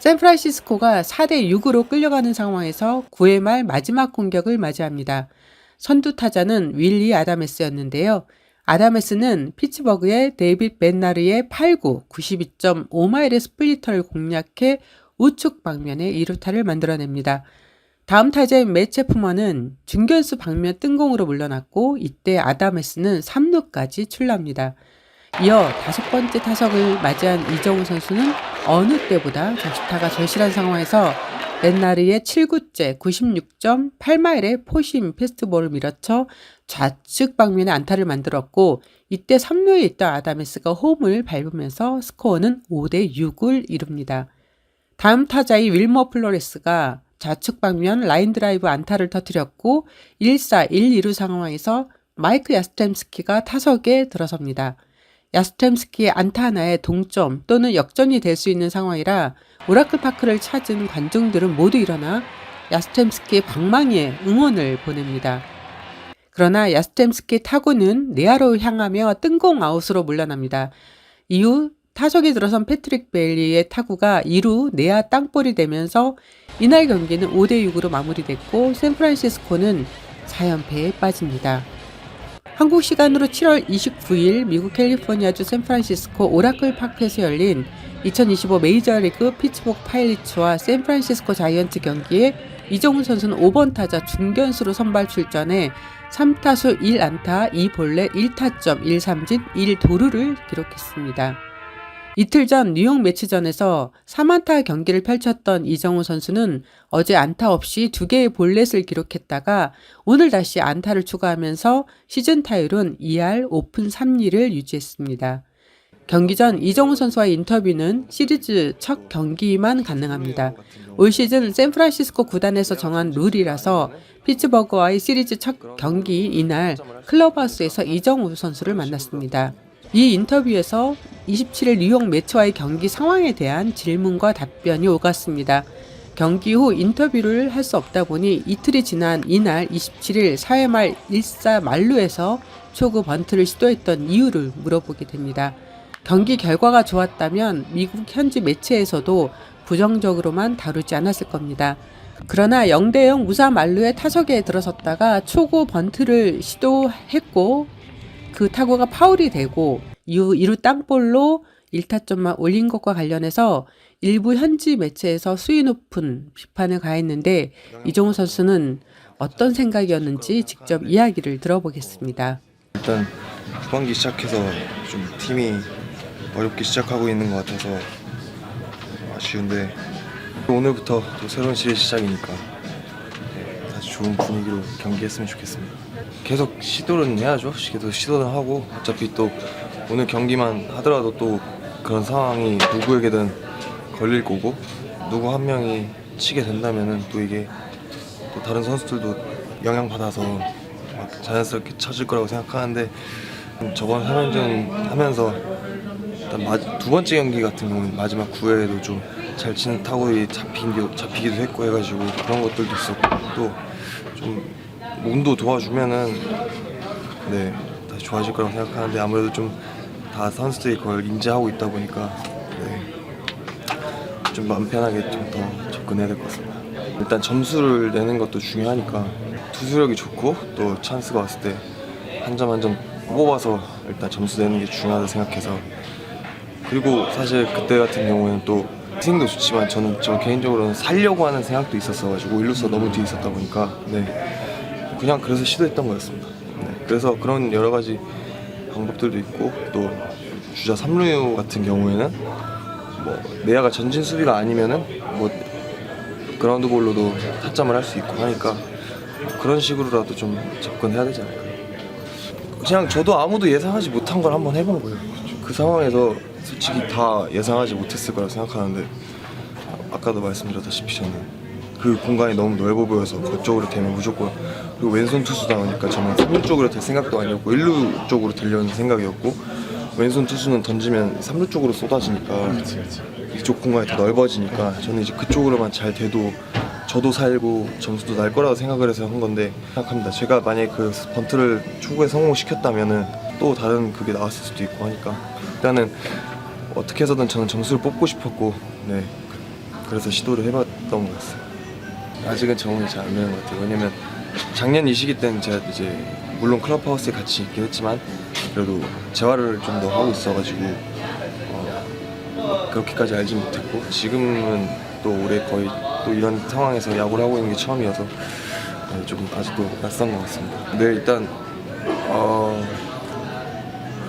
샌프란시스코가 4대 6으로 끌려가는 상황에서 9회 말 마지막 공격을 맞이합니다. 선두 타자는 윌리 아다메스였는데요. 아다메스는 피츠버그의 데이빗 맨나르의 8구 92.5마일의 스플리터를 공략해 우측 방면에 2루타를 만들어냅니다. 다음 타자인 맷 체프먼은 중견수 방면 뜬공으로 물러났고 이때 아다메스는 3루까지 출루합니다. 이어 5번째 타석을 맞이한 이정우 선수는 어느 때보다 적시타가 절실한 상황에서 맨나르의 7구째 96.8마일의 포심 패스트볼을 밀어쳐 좌측 방면에 안타를 만들었고 이때 3루에 있던 아다메스가 홈을 밟으면서 스코어는 5대 6을 이룹니다. 다음 타자의 윌머 플로레스가 좌측 방면 라인 드라이브 안타를 터뜨렸고 1사 1, 2루 상황에서 마이크 야스템스키가 타석에 들어섭니다. 야스템스키의 안타 하나에 동점 또는 역전이 될 수 있는 상황이라 오라클 파크를 찾은 관중들은 모두 일어나 야스템스키의 방망이에 응원을 보냅니다. 그러나 야스템스키 타구는 내야로 향하며 뜬공 아웃으로 물러납니다. 이후 타석에 들어선 패트릭 베일리의 타구가 2루 내야 땅볼이 되면서 이날 경기는 5대 6으로 마무리됐고 샌프란시스코는 4연패에 빠집니다. 한국 시간으로 7월 29일 미국 캘리포니아주 샌프란시스코 오라클 파크에서 열린 2025 메이저리그 피츠버그 파이리츠와 샌프란시스코 자이언츠 경기에 이정우 선수는 5번 타자 중견수로 선발 출전해 3타수 1안타 2볼넷 1타점 1삼진 1도루를 기록했습니다. 이틀 전 뉴욕 매치전에서 3안타 경기를 펼쳤던 이정우 선수는 어제 안타 없이 2개의 볼넷을 기록했다가 오늘 다시 안타를 추가하면서 시즌 타율은 2할 5푼 3리를 유지했습니다. 경기 전 이정우 선수와의 인터뷰는 시리즈 첫 경기만 가능합니다. 올 시즌 샌프란시스코 구단에서 정한 룰이라서 피츠버그와의 시리즈 첫 경기 이날 클럽하우스에서 이정우 선수를 만났습니다. 이 인터뷰에서 27일 뉴욕 매치와의 경기 상황에 대한 질문과 답변이 오갔습니다. 경기 후 인터뷰를 할 수 없다 보니 이틀이 지난 이날 27일 4회 말 1사 만루에서 초구 번트를 시도했던 이유를 물어보게 됩니다. 경기 결과가 좋았다면 미국 현지 매체에서도 부정적으로만 다루지 않았을 겁니다. 그러나 0대0 무사 만루에 타석에 들어섰다가 초구 번트를 시도했고 그 타구가 파울이 되고 이후 2루 땅볼로 1타점만 올린 것과 관련해서 일부 현지 매체에서 수위 높은 비판을 가했는데 이정우 선수는 어떤 생각이었는지 직접 이야기를 들어보겠습니다. 일단 후반기 시작해서 좀 팀이 어렵게 시작하고 있는 것 같아서 아쉬운데 오늘부터 또 새로운 시리즈 시작이니까 다시 좋은 분위기로 경기했으면 좋겠습니다. 계속 시도는 해야죠. 계속 시도는 하고 어차피 또 오늘 경기만 하더라도 또 그런 상황이 누구에게든 걸릴 거고 누구 한 명이 치게 된다면은 또 이게 또 다른 선수들도 영향받아서 막 자연스럽게 쳐질 거라고 생각하는데 저번 3연전 하면서 일단 두 번째 경기 같은 경우는 마지막 9회에도 좀 잘 치는 타구들이 잡히기도 했고 해가지고 그런 것들도 있었고 또 좀 몸도 도와주면은 다시 좋아질 거라고 생각하는데 아무래도 좀 다 선수들이 그걸 인지하고 있다 보니까 좀 마음 편하게 좀 더 접근해야 될 것 같습니다. 일단 점수를 내는 것도 중요하니까 투수력이 좋고 또 찬스가 왔을 때 한 점 한 점 뽑아서 일단 점수 내는 게 중요하다 생각해서 그리고 사실 그때 같은 경우에는 또 스윙도 좋지만 저 개인적으로는 살려고 하는 생각도 있었어가지고 1루수 너무 뒤에 있었다 보니까 그냥 그래서 시도했던 거였습니다. 그래서 그런 여러 가지 방법들도 있고 또 주자 3루 같은 경우에는 뭐 내야가 전진 수비가 아니면은 뭐 그라운드 볼로도 타점을 할 수 있고 하니까 그런 식으로라도 좀 접근해야 되지 않을까. 그냥 저도 아무도 예상하지 못한 걸 한번 해본 거예요. 그 상황에서 솔직히 다 예상하지 못했을 거라 생각하는데 아까도 말씀드렸다시피 저는 그 공간이 너무 넓어 보여서 그쪽으로 되면 무조건 그리고 왼손 투수다 보니까 저는 3루 쪽으로 될 생각도 아니었고 1루 쪽으로 되려는 생각이었고 왼손 투수는 던지면 3루 쪽으로 쏟아지니까 이쪽 공간이 더 넓어지니까 저는 이제 그쪽으로만 잘 돼도 저도 살고 점수도 날 거라고 생각을 해서 한 건데 생각합니다. 제가 만약에 그 번트를 초구에 성공시켰다면은 또 다른 그게 나왔을 수도 있고 하니까 일단은 어떻게 해서든 저는 점수를 뽑고 싶었고 그래서 시도를 해봤던 것 같습니다. 아직은 적응이 잘 안 되는 것 같아요. 왜냐면 작년 이 시기 때는 제가 이제 물론 클럽하우스에 같이 있긴 했지만 그래도 재활을 좀 더 하고 있어가지고 그렇게까지 알지 못했고 지금은 또 올해 거의 또 이런 상황에서 야구를 하고 있는 게 처음이어서 조금 아직도 낯선 것 같습니다. 네, 일단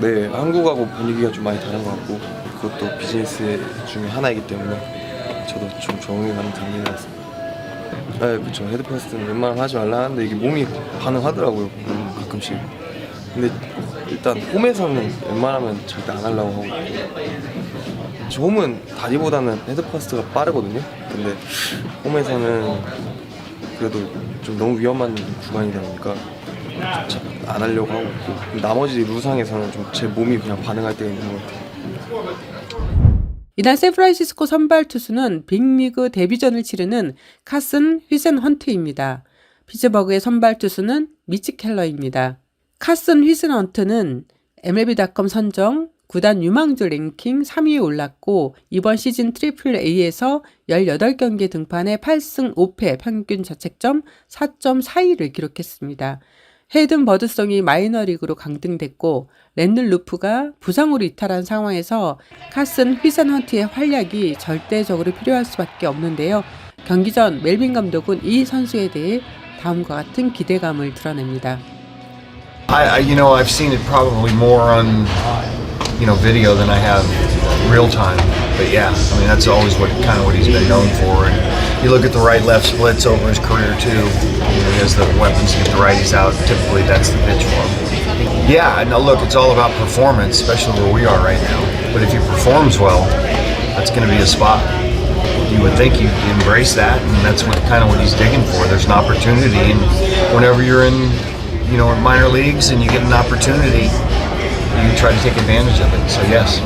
네, 한국하고 분위기가 좀 많이 다른 것 같고 그것도 비즈니스 중에 하나이기 때문에 저도 좀 적응이 가는 단계인 것 같습니다. 네, 그렇죠. 헤드패스는 웬만하면 하지 말라 하는데 이게 몸이 반응하더라고요. 가끔씩. 근데 일단 홈에서는 웬만하면 절대 안 하려고 하고 저 홈은 다리보다는 헤드퍼스트가 빠르거든요. 근데 홈에서는 그래도 좀 너무 위험한 구간이다 보니까 안 하려고 하고 있고 나머지 루상에서는 좀 제 몸이 그냥 반응할 때가 있는 것 같아요. 이날 샌프란시스코 선발 투수는 빅리그 데뷔전을 치르는 카슨 휘센헌트입니다. 피츠버그의 선발 투수는 미치 켈러입니다. 카슨 휘센헌트는 MLB.com 선정 구단 유망주 랭킹 3위에 올랐고 이번 시즌 트리플 A에서 18경기에 등판해 8승 5패 평균 자책점 4.42를 기록했습니다. 헤이든 버드송이 마이너리그로 강등됐고 랜들 루프가 부상으로 이탈한 상황에서 카슨 휘센헌트의 활약이 절대적으로 필요할 수밖에 없는데요. 경기 전 멜빈 감독은 이 선수에 대해 다음과 같은 기대감을 드러냅니다. I've seen it probably more on video than I have real time. But yeah, I mean that's always what he's been known for. And you look at the right-left splits over his career too. He has the weapons to get the righties out. Typically, that's the pitch for him. Yeah, no, look, it's all about performance, especially where we are right now. But if he performs well, that's going to be a spot. You would think you'd embrace that, and that's what he's digging for. There's an opportunity, and whenever you're in minor leagues and you get an opportunity, you try to take advantage of it. So yes.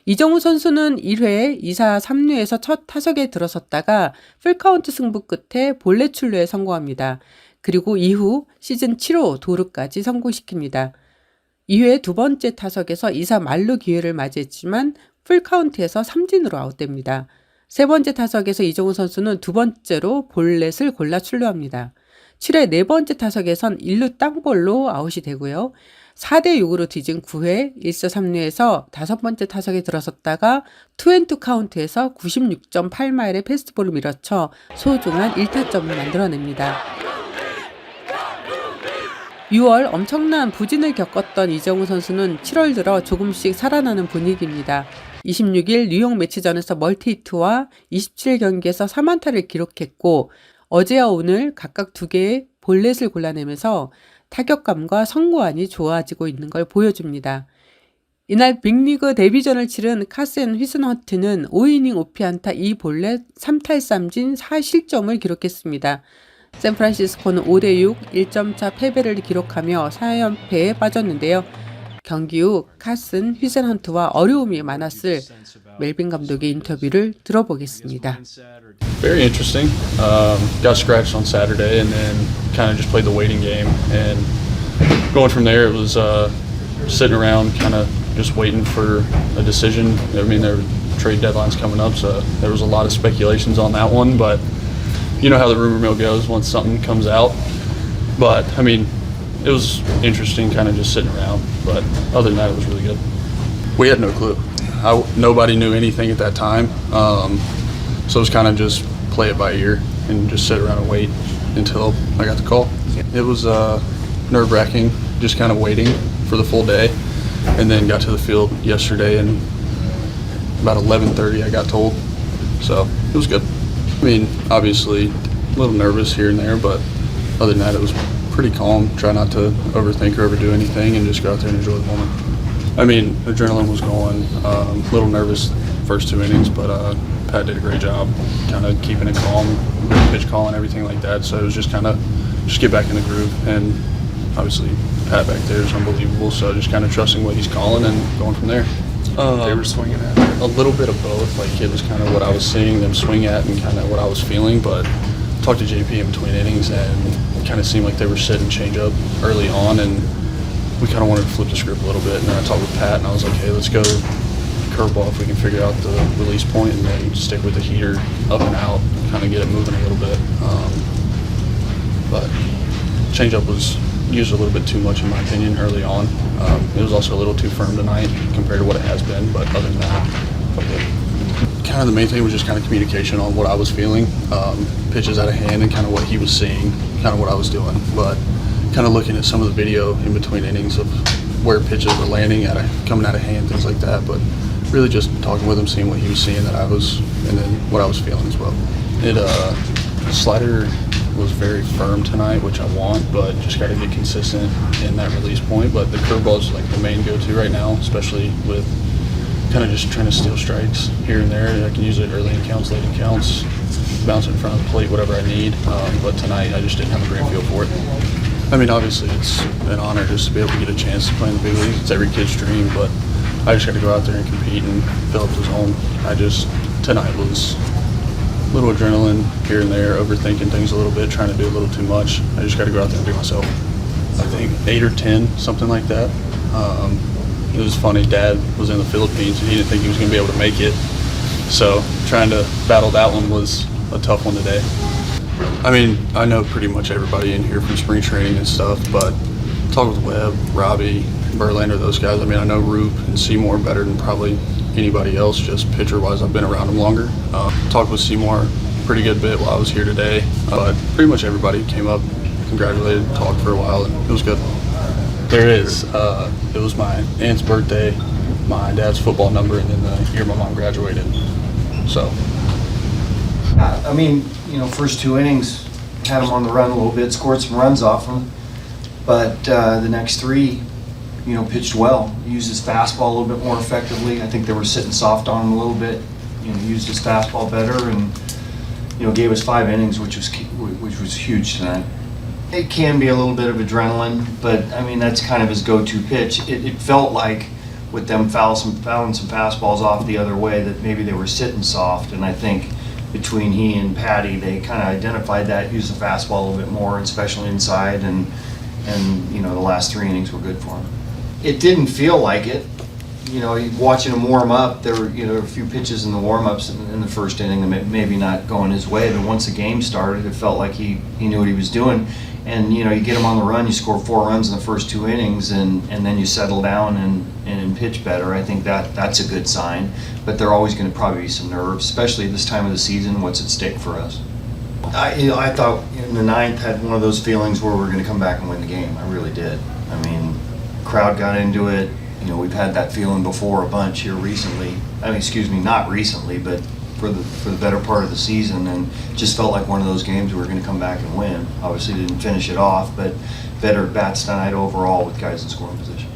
이정우 선수는 1회 2사 3루에서 첫 타석에 들어섰다가 풀카운트 승부 끝에 볼넷 출루에 성공합니다. 그리고 이후 시즌 7호 도루까지 성공시킵니다. 2회 두 번째 타석에서 2사 만루 기회를 맞이했지만 풀카운트에서 삼진으로 아웃됩니다. 세 번째 타석에서 이정우 선수는 두 번째로 볼넷을 골라 출루합니다. 7회 네 번째 타석에선 1루 땅볼로 아웃이 되고요. 4대6으로 뒤진 9회 1사 3루에서 다섯 번째 타석에 들어섰다가 투앤투 카운트에서 96.8마일의 패스트볼을 밀어쳐 소중한 1타점을 만들어냅니다. 6월 엄청난 부진을 겪었던 이정우 선수는 7월 들어 조금씩 살아나는 분위기입니다. 26일 뉴욕 매치전에서 멀티히트와 27경기에서 3안타를 기록했고 어제와 오늘 각각 2개의 볼넷을 골라내면서 타격감과 선구안이 좋아지고 있는 걸 보여줍니다. 이날 빅리그 데뷔전을 치른 카슨 휘센헌트는 5이닝 5피안타 2볼넷 3탈삼진 4실점을 기록했습니다. 샌프란시스코는 5대6 1점차 패배를 기록하며 4연패에 빠졌는데요. 경기 후 카슨 휘센헌트와 어려움이 많았을 멜빈 감독의 인터뷰를 들어보겠습니다. Very interesting. Got scratched on Saturday and then kind of just played the waiting game. And going from there, it was sitting around kind of just waiting for a decision. I mean, there were trade deadlines coming up, so there was a lot of speculations on that one. But you know how the rumor mill goes once something comes out. But, I mean, it was interesting kind of just sitting around. But other than that, it was really good. We had no clue. Nobody knew anything at that time. So it was kind of just play it by ear and just sit around and wait until I got the call. It was nerve-wracking, just kind of waiting for the full day, and then got to the field yesterday, and about 11:30 I got told. So it was good. I mean, obviously a little nervous here and there, but other than that, it was pretty calm. Try not to overthink or overdo anything, and just go out there and enjoy the moment. I mean, adrenaline was going. A little nervous first 2 innings, but Pat did a great job kind of keeping it calm, pitch calling, everything like that. So it was just kind of just get back in the groove. And obviously Pat back there is unbelievable. So just kind of trusting what he's calling and going from there. They were swinging at it. A little bit of both. Like it was kind of what I was seeing them swing at and kind of what I was feeling. But talked to JP in between innings and it kind of seemed like they were sitting change up early on and we kind of wanted to flip the script a little bit. And then I talked with Pat and I was like, hey, let's go curveball if we can figure out the release point, and then stick with the heater up and out, kind of get it moving a little bit. But changeup was used a little bit too much in my opinion early on. It was also a little too firm tonight compared to what it has been, but other than that, felt good. Kind of the main thing was just kind of communication on what I was feeling, pitches out of hand, and kind of what he was seeing, kind of what I was doing. But kind of looking at some of the video in between innings of where pitches were landing, coming out of hand, things like that. But really just talking with him, seeing what he was seeing that I was, and then what I was feeling as well. The slider was very firm tonight, which I want, but just got to get consistent in that release point. But the curveball is like the main go-to right now, especially with kind of just trying to steal strikes here and there. I can use it early in counts, late in counts, bounce in front of the plate, whatever I need. But tonight I just didn't have a great feel for it. I mean, obviously it's an honor just to be able to get a chance to play in the big leagues. It's every kid's dream, but I just got to go out there and compete and fill up the zone. Tonight was a little adrenaline here and there, overthinking things a little bit, trying to do a little too much. I just got to go out there and be myself. I think 8 or 10, something like that. It was funny, Dad was in the Philippines and he didn't think he was going to be able to make it. So trying to battle that one was a tough one today. I mean, I know pretty much everybody in here from spring training and stuff, but talk with Webb, Robbie, Verlander, those guys. I mean, I know Roop and Seymour better than probably anybody else, just pitcher-wise. I've been around them longer. Talked with Seymour a pretty good bit while I was here today, but pretty much everybody came up, congratulated, talked for a while, and it was good. There is. It was my aunt's birthday, my dad's football number, and then the year my mom graduated. So. I mean, first 2 innings, had him on the run a little bit, scored some runs off him, but the next 3, pitched well. Used his fastball a little bit more effectively. I think they were sitting soft on him a little bit. Used his fastball better, and gave us 5 innings, which was huge tonight. It can be a little bit of adrenaline, but I mean that's kind of his go-to pitch. It felt like with them fouling some fastballs off the other way that maybe they were sitting soft, and I think between he and Patty, they kind of identified that, used the fastball a little bit more, especially inside, and the last 3 innings were good for him. It didn't feel like it. Watching him warm up, there were a few pitches in the warm-ups in the first inning that maybe not going his way, but once the game started, it felt like he knew what he was doing. And you get him on the run, you score 4 runs in the first 2 innings, and then you settle down and pitch better. I think that's a good sign. But there are always going to probably be some nerves, especially this time of the season. What's at stake for us? I thought in the 9th had one of those feelings where we're going to come back and win the game. I really did. I mean, crowd got into it. We've had that feeling before a bunch here recently. Not recently, but for the better part of the season, and just felt like one of those games we were going to come back and win. Obviously didn't finish it off, but better at bats tonight overall with guys in scoring position.